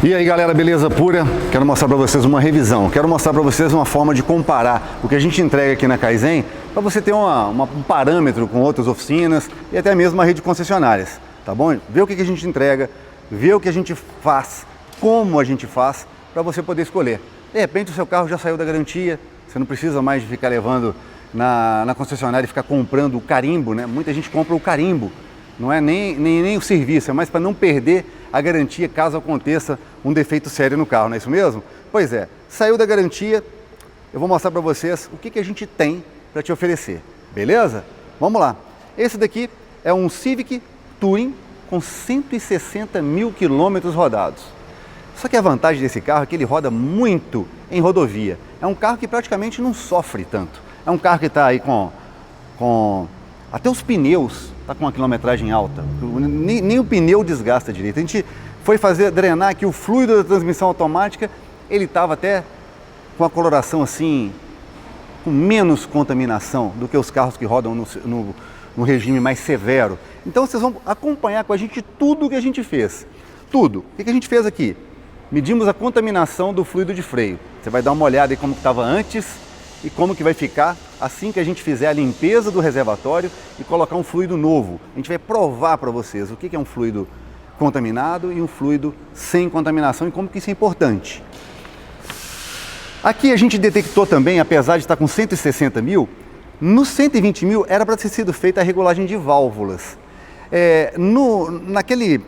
E aí galera, beleza pura? Quero mostrar para vocês uma revisão, quero mostrar para vocês uma forma de comparar o que a gente entrega aqui na Kaizen para você ter um parâmetro com outras oficinas e até mesmo uma rede de concessionárias, tá bom? Ver o que a gente entrega, ver o que a gente faz, como a gente faz, para você poder escolher. De repente o seu carro já saiu da garantia, você não precisa mais de ficar levando na concessionária e ficar comprando o carimbo, né? Muita gente compra o carimbo, não é nem o serviço, é mais para não perder a garantia caso aconteça um defeito sério no carro, não é isso mesmo? Pois é, saiu da garantia, eu vou mostrar para vocês o que a gente tem para te oferecer, beleza? Vamos lá, esse daqui é um Civic Touring com 160 mil quilômetros rodados. Só que a vantagem desse carro é que ele roda muito em rodovia, é um carro que praticamente não sofre tanto, é um carro que está aí com até os pneus está com uma quilometragem alta, nem o pneu desgasta direito. A gente foi drenar aqui o fluido da transmissão automática, ele estava até com a coloração assim, com menos contaminação do que os carros que rodam no regime mais severo. Então vocês vão acompanhar com a gente tudo o que a gente fez. Tudo. O que a gente fez aqui? Medimos a contaminação do fluido de freio. Você vai dar uma olhada aí como estava antes e como que vai ficar assim que a gente fizer a limpeza do reservatório e colocar um fluido novo. A gente vai provar para vocês o que é um fluido contaminado e um fluido sem contaminação e como que isso é importante. Aqui a gente detectou também, apesar de estar com 160 mil, nos 120 mil era para ter sido feita a regulagem de válvulas. Naquele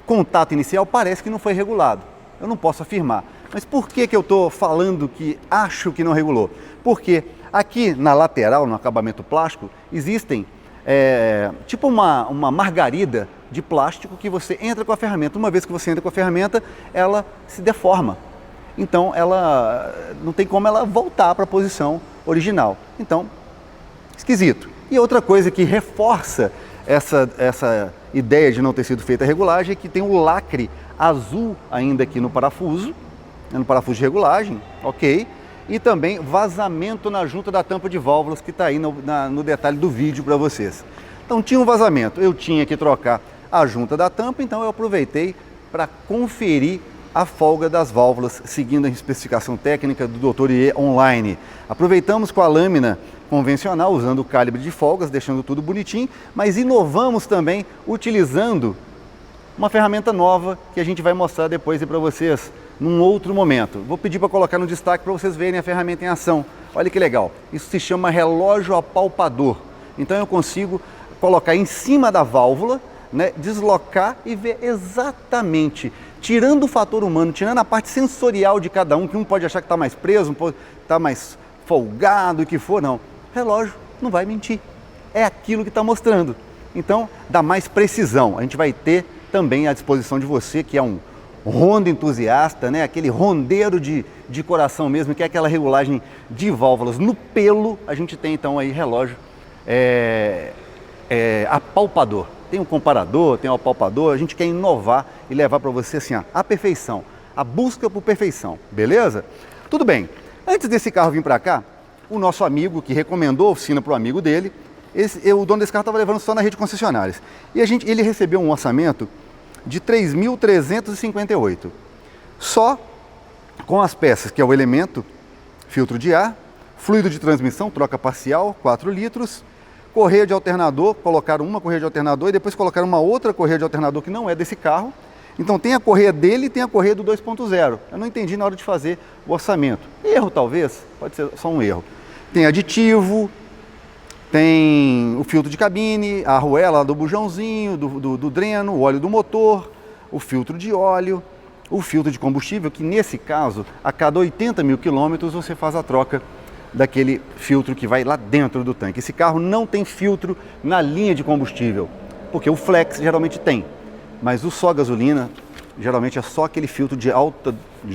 contato inicial parece que não foi regulado. Eu não posso afirmar. Mas por que eu estou falando que acho que não regulou? Porque aqui na lateral, no acabamento plástico, existem tipo uma margarida de plástico que você entra com a ferramenta. Uma vez que você entra com a ferramenta, ela se deforma. Então, ela não tem como ela voltar para a posição original. Então, esquisito. E outra coisa que reforça essa ideia de não ter sido feita a regulagem é que tem o lacre azul ainda aqui no parafuso de regulagem, ok? E também vazamento na junta da tampa de válvulas que está aí no detalhe do vídeo para vocês. Então tinha um vazamento, eu tinha que trocar a junta da tampa, então eu aproveitei para conferir a folga das válvulas, seguindo a especificação técnica do Dr. IE online. Aproveitamos com a lâmina convencional, usando o calibre de folgas, deixando tudo bonitinho, mas inovamos também utilizando uma ferramenta nova que a gente vai mostrar depois para vocês num outro momento. Vou pedir para colocar no destaque para vocês verem a ferramenta em ação. Olha que legal, isso se chama relógio apalpador. Então eu consigo colocar em cima da válvula, né, deslocar e ver exatamente, tirando o fator humano, tirando a parte sensorial de cada um, que um pode achar que está mais preso, um pode estar mais folgado, o que for, não. O relógio não vai mentir, é aquilo que está mostrando. Então dá mais precisão, a gente vai ter também à disposição de você, que é um Honda entusiasta, né? Aquele rondeiro de coração mesmo, que é aquela regulagem de válvulas no pelo. A gente tem então aí relógio apalpador. Tem um comparador, tem um apalpador. A gente quer inovar e levar para você assim, a perfeição, a busca por perfeição, beleza? Tudo bem, antes desse carro vir para cá, o nosso amigo que recomendou a oficina para o amigo dele, o dono desse carro estava levando só na rede de concessionárias. E ele recebeu um orçamento de 3.358, só com as peças, que é o elemento, filtro de ar, fluido de transmissão, troca parcial, 4 litros, correia de alternador, colocaram uma correia de alternador e depois colocaram uma outra correia de alternador que não é desse carro. Então tem a correia dele e tem a correia do 2.0. Eu não entendi na hora de fazer o orçamento. Erro talvez, pode ser só um erro. Tem aditivo, tem o filtro de cabine, a arruela do bujãozinho, do dreno, o óleo do motor, o filtro de óleo, o filtro de combustível, que nesse caso, a cada 80 mil quilômetros você faz a troca daquele filtro que vai lá dentro do tanque. Esse carro não tem filtro na linha de combustível, porque o Flex geralmente tem, mas o só gasolina geralmente é só aquele filtro de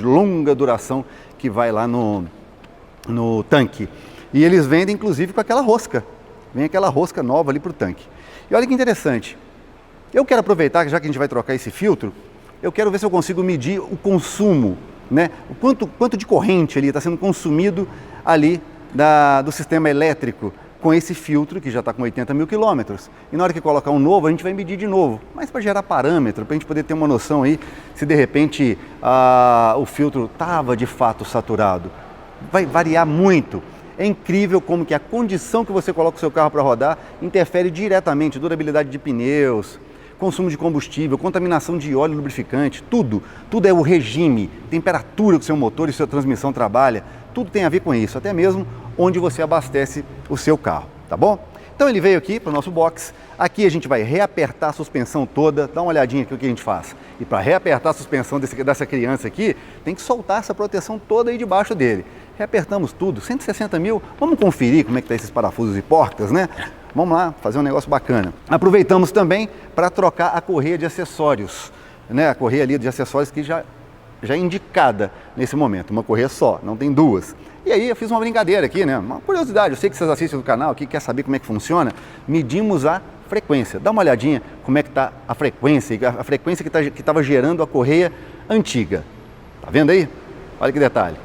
longa duração que vai lá no tanque. E eles vendem inclusive com aquela rosca. Vem aquela rosca nova ali para o tanque. E olha que interessante, eu quero aproveitar, já que a gente vai trocar esse filtro, eu quero ver se eu consigo medir o consumo, né? O quanto de corrente ali está sendo consumido ali do sistema elétrico com esse filtro que já está com 80 mil quilômetros. E na hora que colocar um novo, a gente vai medir de novo, mas para gerar parâmetro, para a gente poder ter uma noção aí se de repente o filtro estava de fato saturado. Vai variar muito. É incrível como que a condição que você coloca o seu carro para rodar interfere diretamente, durabilidade de pneus, consumo de combustível, contaminação de óleo lubrificante, tudo é o regime, temperatura que o seu motor e sua transmissão trabalha, tudo tem a ver com isso, até mesmo onde você abastece o seu carro, tá bom? Então ele veio aqui para o nosso box, aqui a gente vai reapertar a suspensão toda, dá uma olhadinha aqui o que a gente faz. E para reapertar a suspensão dessa criança aqui, tem que soltar essa proteção toda aí debaixo dele. Reapertamos tudo, 160 mil, vamos conferir como é que tá esses parafusos e portas, né? Vamos lá, fazer um negócio bacana. Aproveitamos também para trocar a correia de acessórios, né? A correia ali de acessórios que já é indicada nesse momento, uma correia só, não tem duas. E aí eu fiz uma brincadeira aqui, né? Uma curiosidade, eu sei que vocês assistem do canal aqui, quer saber como é que funciona, medimos a frequência. Dá uma olhadinha como é que está a frequência que estava gerando a correia antiga. Tá vendo aí? Olha que detalhe.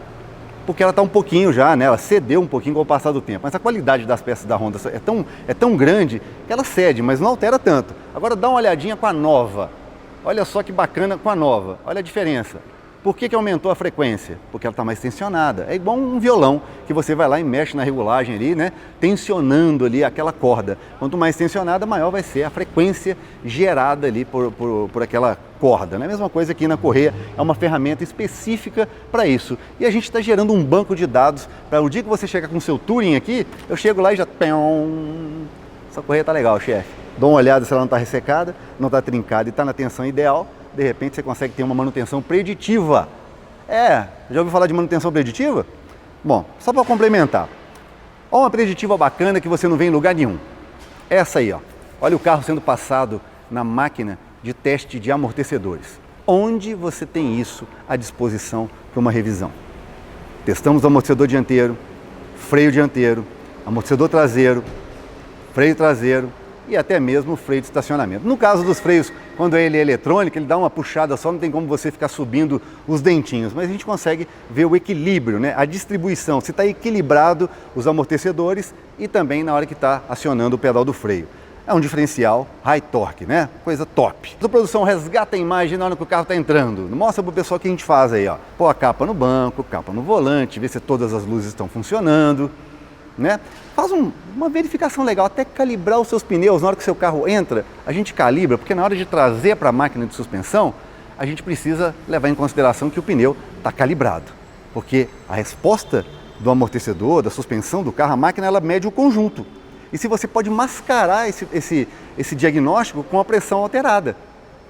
Porque ela está um pouquinho já, né? Ela cedeu um pouquinho com o passar do tempo. Mas a qualidade das peças da Honda é tão grande que ela cede, mas não altera tanto. Agora dá uma olhadinha com a nova. Olha só que bacana com a nova. Olha a diferença. Por que aumentou a frequência? Porque ela está mais tensionada. É igual um violão, que você vai lá e mexe na regulagem ali, né? Tensionando ali aquela corda. Quanto mais tensionada, maior vai ser a frequência gerada ali por aquela corda. Né? A mesma coisa aqui na correia, é uma ferramenta específica para isso. E a gente está gerando um banco de dados para o dia que você chegar com o seu Touring aqui, eu chego lá e já... Essa correia tá legal, chefe. Dou uma olhada se ela não está ressecada, não está trincada e está na tensão ideal. De repente você consegue ter uma manutenção preditiva. Já ouviu falar de manutenção preditiva? Bom, só para complementar. Olha uma preditiva bacana que você não vê em lugar nenhum. Essa aí, ó. Olha o carro sendo passado na máquina de teste de amortecedores. Onde você tem isso à disposição para uma revisão? Testamos o amortecedor dianteiro, freio dianteiro, amortecedor traseiro, freio traseiro, e até mesmo o freio de estacionamento. No caso dos freios, quando ele é eletrônico, ele dá uma puxada só, não tem como você ficar subindo os dentinhos, mas a gente consegue ver o equilíbrio, né? A distribuição, se está equilibrado os amortecedores e também na hora que está acionando o pedal do freio. É um diferencial high torque, né? Coisa top. A produção resgata a imagem na hora que o carro está entrando. Mostra para o pessoal o que a gente faz aí, ó. Pô a capa no banco, capa no volante, ver se todas as luzes estão funcionando, né? Faz uma verificação legal, até calibrar os seus pneus. Na hora que o seu carro entra, a gente calibra, porque na hora de trazer para a máquina de suspensão, a gente precisa levar em consideração que o pneu está calibrado. Porque a resposta do amortecedor, da suspensão do carro, a máquina ela mede o conjunto. E se você pode mascarar esse diagnóstico com a pressão alterada.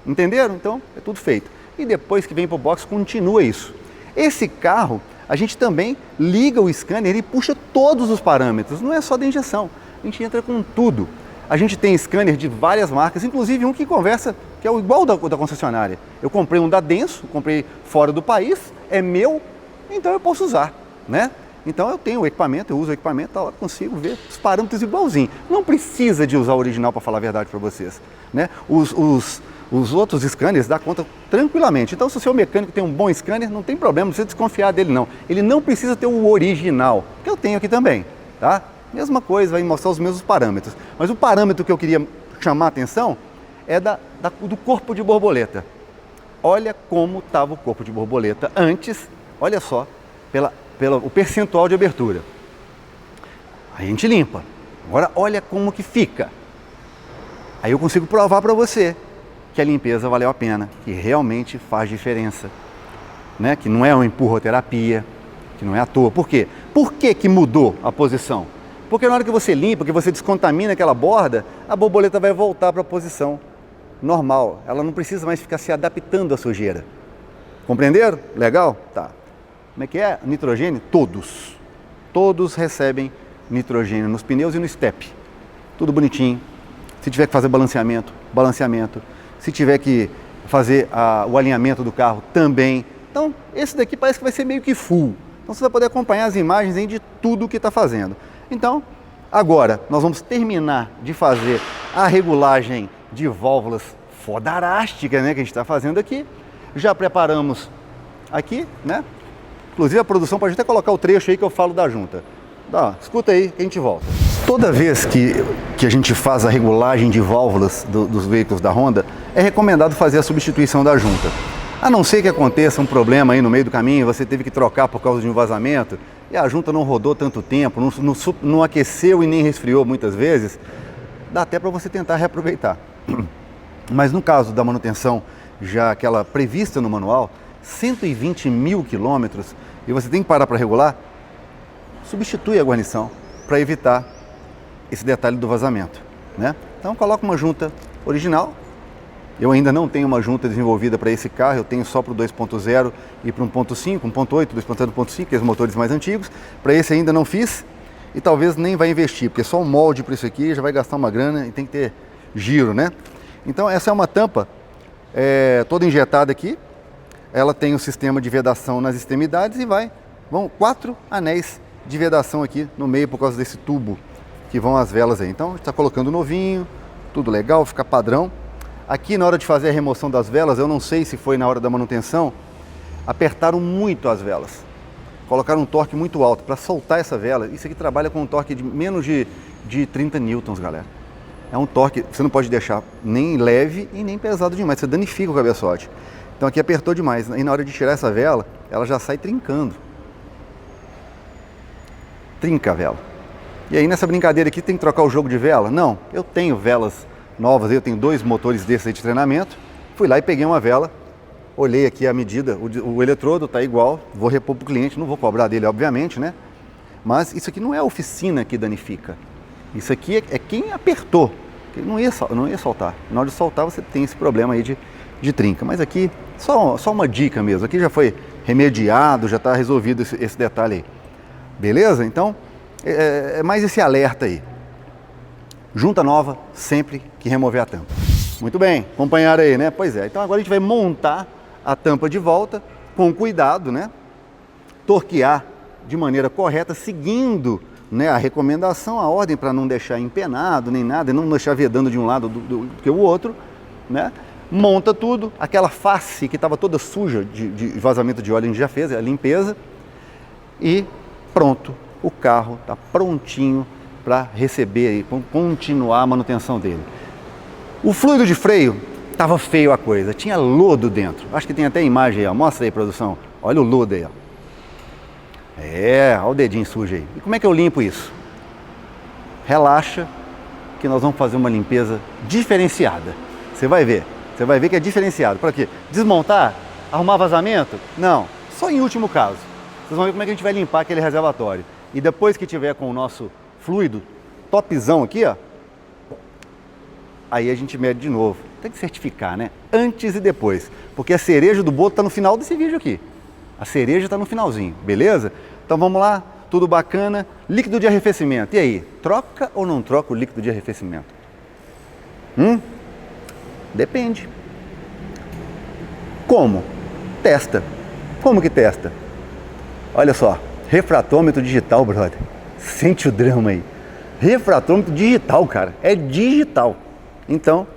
Entenderam? Então, é tudo feito. E depois que vem para o box, continua isso. Esse carro, a gente também liga o scanner e puxa todos os parâmetros, não é só da injeção, a gente entra com tudo. A gente tem scanner de várias marcas, inclusive um que conversa, que é o igual da concessionária. Eu comprei um da Denso, comprei fora do país, é meu, então eu posso usar, né? Então eu tenho o equipamento, eu uso o equipamento, eu consigo ver os parâmetros igualzinho. Não precisa de usar o original para falar a verdade para vocês, né? Os outros scanners dá conta tranquilamente. Então, se o seu mecânico tem um bom scanner, não tem problema, não precisa desconfiar dele não. Ele não precisa ter o original, que eu tenho aqui também, tá? Mesma coisa, vai mostrar os mesmos parâmetros. Mas o parâmetro que eu queria chamar a atenção é do corpo de borboleta. Olha como estava o corpo de borboleta antes, olha só, o percentual de abertura. Aí a gente limpa. Agora olha como que fica. Aí eu consigo provar para você que a limpeza valeu a pena, que realmente faz diferença, né? Que não é uma empurroterapia, que não é à toa. Por quê? Por que mudou a posição? Porque na hora que você limpa, que você descontamina aquela borda, a borboleta vai voltar para a posição normal. Ela não precisa mais ficar se adaptando à sujeira. Compreenderam? Legal? Tá. Como é que é? Nitrogênio? Todos recebem nitrogênio nos pneus e no step. Tudo bonitinho. Se tiver que fazer balanceamento. Se tiver que fazer o alinhamento do carro, também. Então, esse daqui parece que vai ser meio que full. Então, você vai poder acompanhar as imagens aí de tudo que está fazendo. Então, agora, nós vamos terminar de fazer a regulagem de válvulas fodarástica, né, que a gente está fazendo aqui. Já preparamos aqui, né? Inclusive, a produção pode até colocar o trecho aí que eu falo da junta. Escuta aí que a gente volta. Toda vez que a gente faz a regulagem de válvulas dos veículos da Honda, é recomendado fazer a substituição da junta. A não ser que aconteça um problema aí no meio do caminho, você teve que trocar por causa de um vazamento e a junta não rodou tanto tempo, não aqueceu e nem resfriou muitas vezes, dá até para você tentar reaproveitar. Mas no caso da manutenção, já aquela prevista no manual, 120 mil quilômetros, e você tem que parar para regular, substitui a guarnição para evitar esse detalhe do vazamento, né? Então coloca uma junta original. Eu ainda não tenho uma junta desenvolvida para esse carro, eu tenho só para o 2.0 e para o 1.5, 1.8, 2.0 e 1.5, que são os motores mais antigos. Para esse ainda não fiz e talvez nem vai investir, porque só o molde para isso aqui já vai gastar uma grana e tem que ter giro, né? Então essa é uma tampa toda injetada aqui. Ela tem o sistema de vedação nas extremidades e vão 4 anéis de vedação aqui no meio por causa desse tubo que vão as velas aí. Então está colocando novinho, tudo legal, fica padrão. Aqui na hora de fazer a remoção das velas, eu não sei se foi na hora da manutenção, apertaram muito as velas. Colocaram um torque muito alto para soltar essa vela. Isso aqui trabalha com um torque de menos de 30 newtons, galera. É um torque, você não pode deixar nem leve e nem pesado demais, você danifica o cabeçote. Então aqui apertou demais, e na hora de tirar essa vela, ela já sai trincando. Trinca a vela. E aí nessa brincadeira aqui tem que trocar o jogo de vela? Não, eu tenho velas novas, eu tenho 2 motores desses aí de treinamento. Fui lá e peguei uma vela, olhei aqui a medida, o eletrodo está igual, vou repor para o cliente, não vou cobrar dele obviamente, né? Mas isso aqui não é a oficina que danifica. Isso aqui é quem apertou, ele não ia soltar. Na hora de soltar você tem esse problema aí de trinca. Mas aqui, só uma dica mesmo, aqui já foi remediado, já está resolvido esse detalhe aí. Beleza? Então, é mais esse alerta aí. Junta nova sempre que remover a tampa. Muito bem, acompanharam aí, né? Pois é, então agora a gente vai montar a tampa de volta com cuidado, né? Torquear de maneira correta, seguindo, né, a recomendação, a ordem, para não deixar empenado nem nada, e não deixar vedando de um lado do que o outro, né? Monta tudo, aquela face que estava toda suja de vazamento de óleo, a gente já fez a limpeza e pronto, o carro está prontinho para receber e continuar a manutenção dele. O fluido de freio estava feio a coisa, tinha lodo dentro. Acho que tem até imagem aí, ó. Mostra aí, produção. Olha o lodo aí, ó. Olha o dedinho sujo aí. E como é que eu limpo isso? Relaxa, que nós vamos fazer uma limpeza diferenciada. Você vai ver que é diferenciado. Para quê? Desmontar? Arrumar vazamento? Não, só em último caso. Vocês vão ver como é que a gente vai limpar aquele reservatório. E depois que tiver com o nosso fluido topzão aqui, ó, aí a gente mede de novo. Tem que certificar, né? Antes e depois. Porque a cereja do bolo está no final desse vídeo aqui. A cereja está no finalzinho, beleza? Então vamos lá, tudo bacana. Líquido de arrefecimento. E aí, troca ou não troca o líquido de arrefecimento? Depende. Como? Testa. Como que testa? Olha só, refratômetro digital, brother. Sente o drama aí. Refratômetro digital, cara. É digital. Então,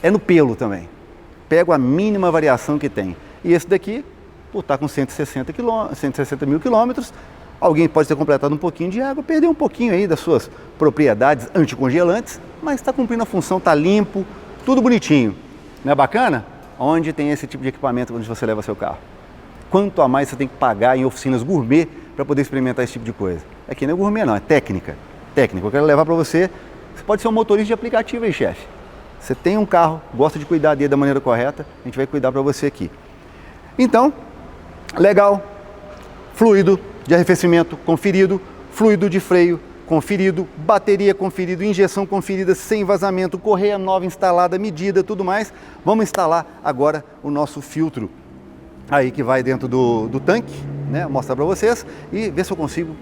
é no pelo também. Pego a mínima variação que tem. E esse daqui, por estar com 160 mil quilômetros, alguém pode ter completado um pouquinho de água, perdeu um pouquinho aí das suas propriedades anticongelantes, mas está cumprindo a função, está limpo, tudo bonitinho. Não é bacana? Onde tem esse tipo de equipamento onde você leva seu carro? Quanto a mais você tem que pagar em oficinas gourmet para poder experimentar esse tipo de coisa? Aqui não é gourmet não, é técnica. Técnica, eu quero levar para você. Você pode ser um motorista de aplicativo aí, chefe. Você tem um carro, gosta de cuidar dele da maneira correta, a gente vai cuidar para você aqui. Então, legal, fluido de arrefecimento conferido, fluido de freio conferido, bateria conferido, injeção conferida, sem vazamento, correia nova instalada, medida, tudo mais. Vamos instalar agora o nosso filtro aí que vai dentro do tanque, né? Vou mostrar para vocês e ver se eu consigo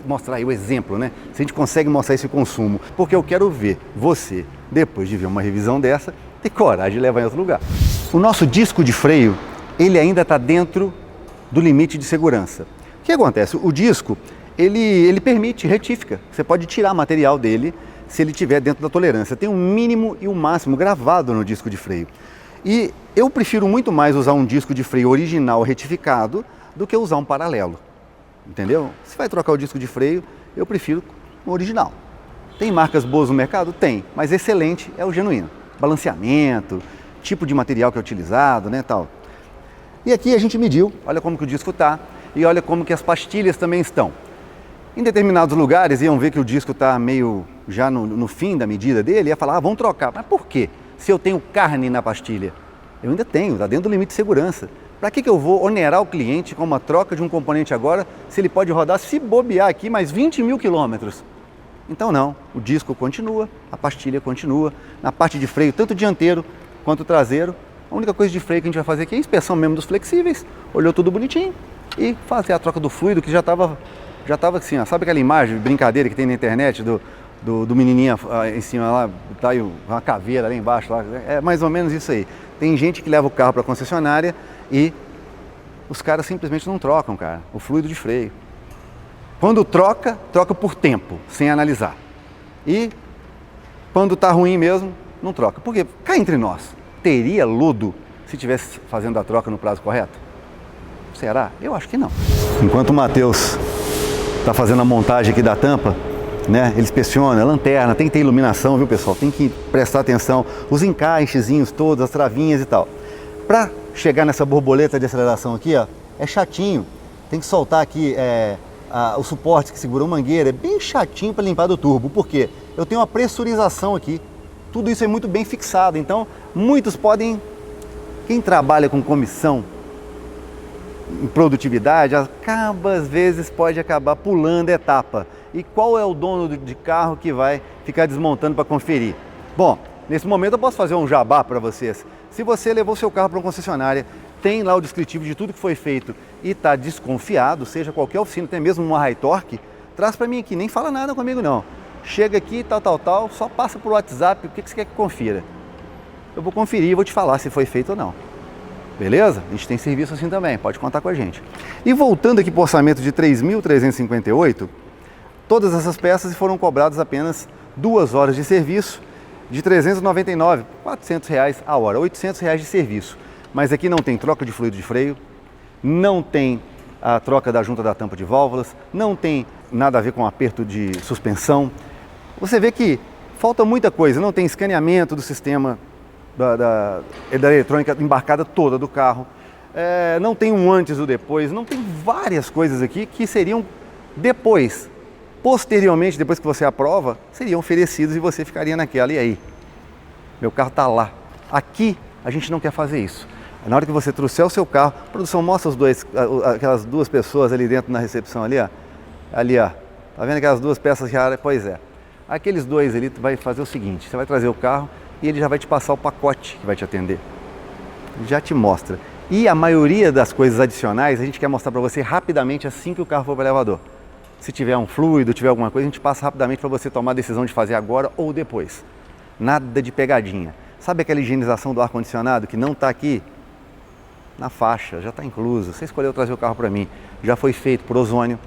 mostrar aí o exemplo, né? Se a gente consegue mostrar esse consumo, porque eu quero ver você, depois de ver uma revisão dessa, ter coragem de levar em outro lugar. O nosso disco de freio, ele ainda está dentro do limite de segurança. O que acontece? O disco, ele permite retífica. Você pode tirar material dele se ele estiver dentro da tolerância. Tem um mínimo e um máximo gravado no disco de freio. E eu prefiro muito mais usar um disco de freio original retificado do que usar um paralelo. Entendeu? Se vai trocar o disco de freio, eu prefiro o original. Tem marcas boas no mercado? Tem, mas excelente é o genuíno. Balanceamento, tipo de material que é utilizado, né, tal. E aqui a gente mediu, olha como que o disco está e olha como que as pastilhas também estão. Em determinados lugares iam ver que o disco está meio já no fim da medida dele, ia falar, vamos trocar. Mas por quê? Se eu tenho carne na pastilha? Eu ainda tenho, está dentro do limite de segurança. Para que eu vou onerar o cliente com uma troca de um componente agora, se ele pode rodar, se bobear aqui, mais 20 mil quilômetros? Então não, o disco continua, a pastilha continua. Na parte de freio, tanto dianteiro quanto traseiro, a única coisa de freio que a gente vai fazer aqui é a inspeção mesmo dos flexíveis, olhou tudo bonitinho e fazer a troca do fluido, que já estava assim, ó, sabe aquela imagem, brincadeira que tem na internet do menininho em cima lá, tá aí uma caveira lá embaixo, lá, é mais ou menos isso aí. Tem gente que leva o carro para a concessionária e os caras simplesmente não trocam, cara, o fluido de freio. Quando troca por tempo, sem analisar. E quando tá ruim mesmo, não troca. Porque, cá entre nós, teria lodo se tivesse fazendo a troca no prazo correto? Será? Eu acho que não. Enquanto o Matheus está fazendo a montagem aqui da tampa, né, ele inspeciona a lanterna, tem que ter iluminação, viu, pessoal? Tem que prestar atenção, os encaixezinhos todos, as travinhas e tal. Para chegar nessa borboleta de aceleração aqui, ó, é chatinho. Tem que soltar aqui o suporte que segura a mangueira, é bem chatinho para limpar do turbo. Por quê? Eu tenho uma pressurização aqui. Tudo isso é muito bem fixado, então muitos podem... Quem trabalha com comissão em produtividade, às vezes pode acabar pulando etapa. E qual é o dono de carro que vai ficar desmontando para conferir? Bom, nesse momento eu posso fazer um jabá para vocês. Se você levou seu carro para uma concessionária, tem lá o descritivo de tudo que foi feito e está desconfiado, seja qualquer oficina, até mesmo uma High Torque, traz para mim aqui, nem fala nada comigo não. Chega aqui, tal, só passa por WhatsApp, o que você quer que confira? Eu vou conferir e vou te falar se foi feito ou não. Beleza? A gente tem serviço assim também, pode contar com a gente. E voltando aqui para o orçamento de 3.358, todas essas peças foram cobradas apenas 2 horas de serviço de 399, R$400 a hora, R$800 de serviço. Mas aqui não tem troca de fluido de freio, não tem a troca da junta da tampa de válvulas, não tem nada a ver com aperto de suspensão. Você vê que falta muita coisa, não tem escaneamento do sistema da eletrônica embarcada toda do carro, não tem um antes ou depois, não tem várias coisas aqui que seriam depois, posteriormente, depois que você aprova, seriam oferecidos e você ficaria naquela, e aí? Meu carro está lá. Aqui a gente não quer fazer isso. Na hora que você trouxer o seu carro, a produção mostra aquelas duas pessoas ali dentro na recepção ali, ó. Ali, ó. Tá vendo aquelas duas peças raras? Pois é. Aqueles dois ali vai fazer o seguinte, você vai trazer o carro e ele já vai te passar o pacote que vai te atender. Já te mostra. E a maioria das coisas adicionais a gente quer mostrar para você rapidamente assim que o carro for para o elevador. Se tiver um fluido, tiver alguma coisa, a gente passa rapidamente para você tomar a decisão de fazer agora ou depois. Nada de pegadinha. Sabe aquela higienização do ar-condicionado que não está aqui? Na faixa, já está incluso. Você escolheu trazer o carro para mim. Já foi feito por ozônio.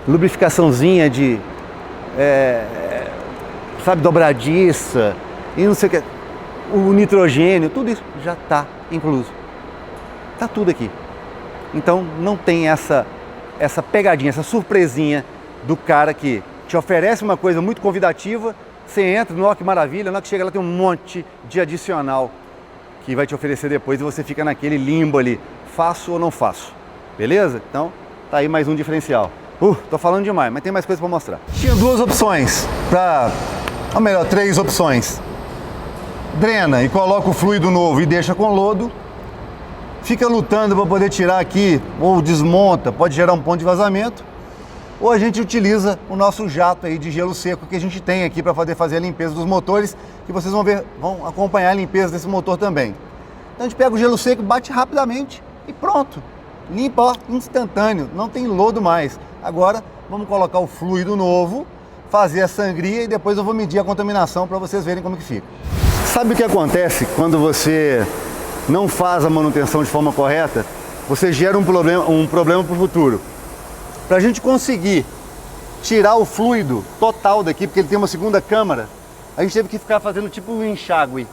Lubrificaçãozinha de, dobradiça e não sei o que. O nitrogênio, tudo isso já está incluso. Está tudo aqui. Então não tem essa pegadinha, essa surpresinha do cara que te oferece uma coisa muito convidativa, você entra, nossa, que maravilha, na hora que chega lá tem um monte de adicional que vai te oferecer depois e você fica naquele limbo ali, faço ou não faço, beleza? Então, tá aí mais um diferencial. Tô falando demais, mas tem mais coisa para mostrar. Tinha 2 opções, ou melhor, 3 opções. Drena e coloca o fluido novo e deixa com lodo, fica lutando para poder tirar aqui, ou desmonta, pode gerar um ponto de vazamento, ou a gente utiliza o nosso jato aí de gelo seco que a gente tem aqui para poder fazer a limpeza dos motores, que vocês vão acompanhar a limpeza desse motor também. Então a gente pega o gelo seco, bate rapidamente e pronto, limpa, ó, instantâneo, não tem lodo mais. Agora vamos colocar o fluido novo, fazer a sangria e depois eu vou medir a contaminação para vocês verem como que fica. Sabe o que acontece quando você não faz a manutenção de forma correta? Você gera um problema para o futuro. Para a gente conseguir tirar o fluido total daqui, porque ele tem uma segunda câmara, a gente teve que ficar fazendo tipo um enxágue.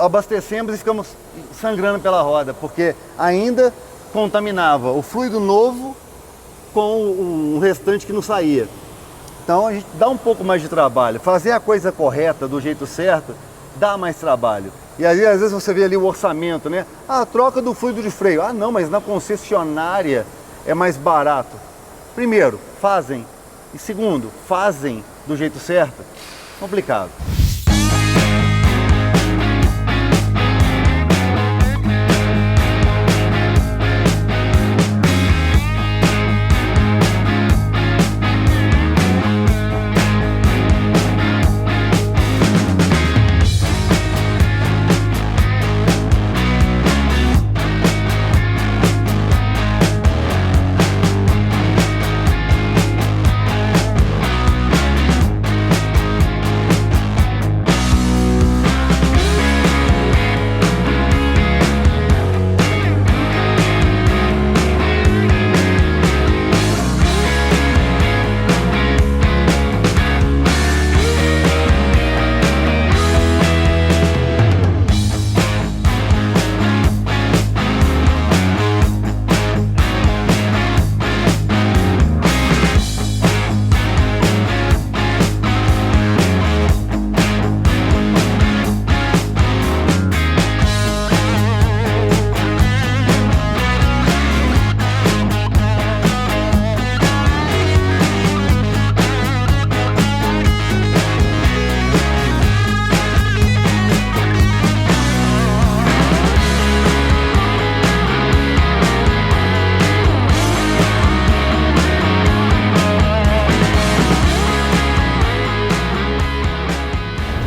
Abastecemos e ficamos sangrando pela roda, porque ainda contaminava o fluido novo com o restante que não saía. Então a gente dá um pouco mais de trabalho. Fazer a coisa correta, do jeito certo, dá mais trabalho. E aí, às vezes você vê ali o orçamento, né? Ah, troca do fluido de freio. Ah, não, mas na concessionária é mais barato. Primeiro, fazem. E segundo, fazem do jeito certo. Complicado.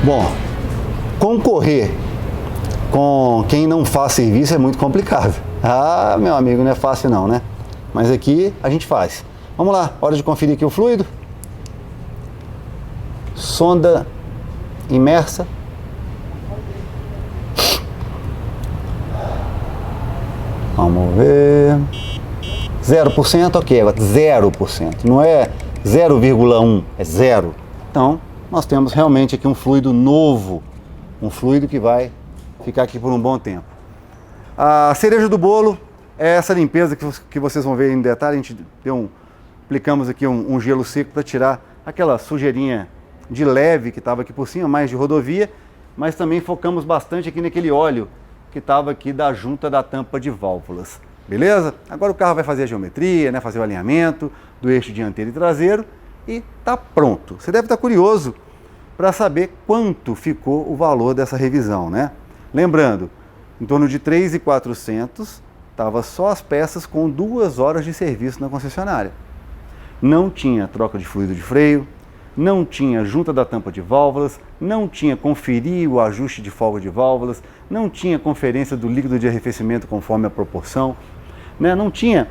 Bom, concorrer com quem não faz serviço é muito complicado. Ah, meu amigo, não é fácil não, né? Mas aqui a gente faz. Vamos lá, hora de conferir aqui o fluido. Sonda imersa. Vamos ver. 0%, ok, agora 0%. Não é 0,1, é 0. Então, nós temos realmente aqui um fluido novo, um fluido que vai ficar aqui por um bom tempo. A cereja do bolo é essa limpeza que vocês vão ver em detalhe. A gente aplicamos aqui um gelo seco para tirar aquela sujeirinha de leve que estava aqui por cima, mais de rodovia, mas também focamos bastante aqui naquele óleo que estava aqui da junta da tampa de válvulas. Beleza? Agora o carro vai fazer a geometria, né, fazer o alinhamento do eixo dianteiro e traseiro e está pronto. Você deve estar curioso para saber quanto ficou o valor dessa revisão, né? Lembrando, em torno de 3.400 estava só as peças com 2 horas de serviço na concessionária. Não tinha troca de fluido de freio, não tinha junta da tampa de válvulas, não tinha conferir o ajuste de folga de válvulas, não tinha conferência do líquido de arrefecimento conforme a proporção, né? Não tinha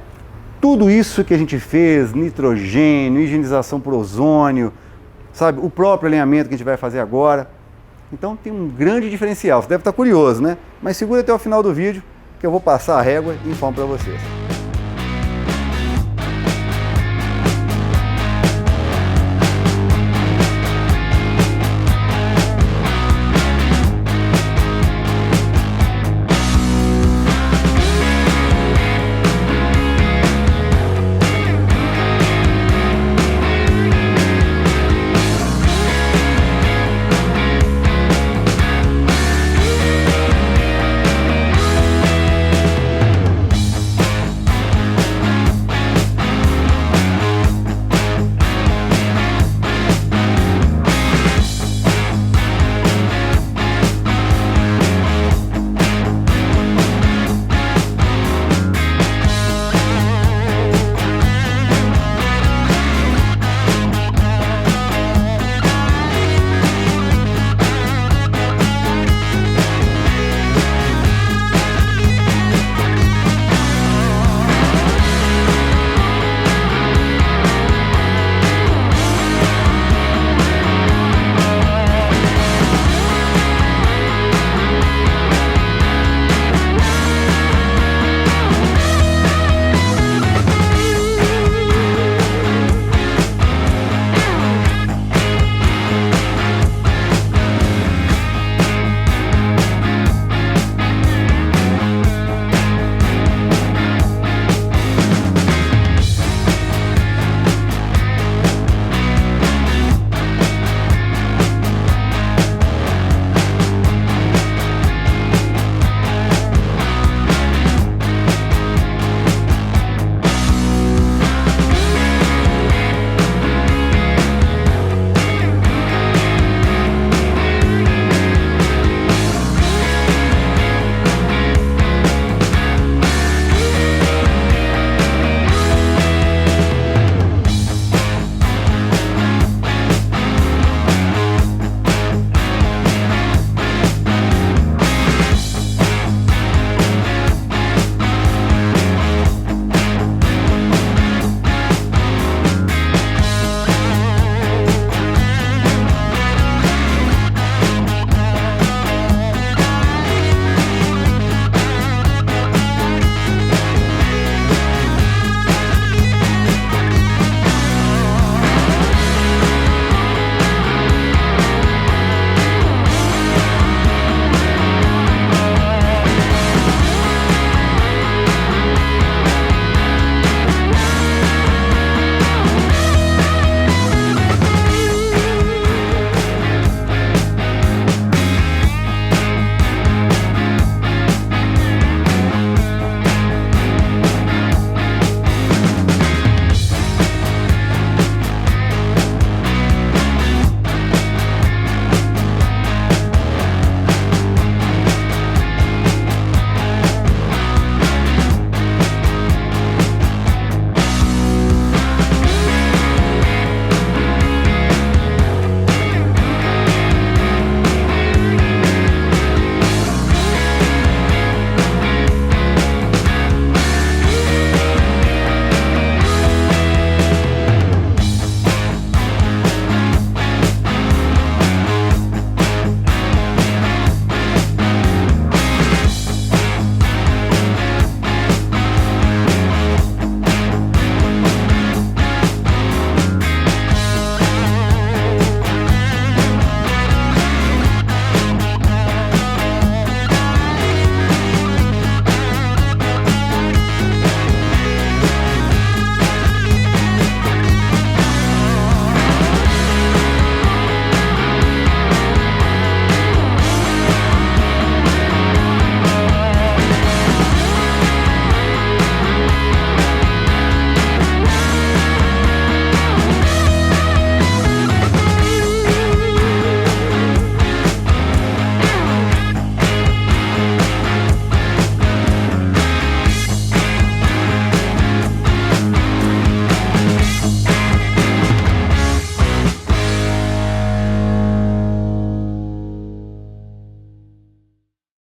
tudo isso que a gente fez, nitrogênio, higienização por ozônio, sabe, o próprio alinhamento que a gente vai fazer agora. Então tem um grande diferencial, você deve estar curioso, né? Mas segura até o final do vídeo que eu vou passar a régua e informo para vocês.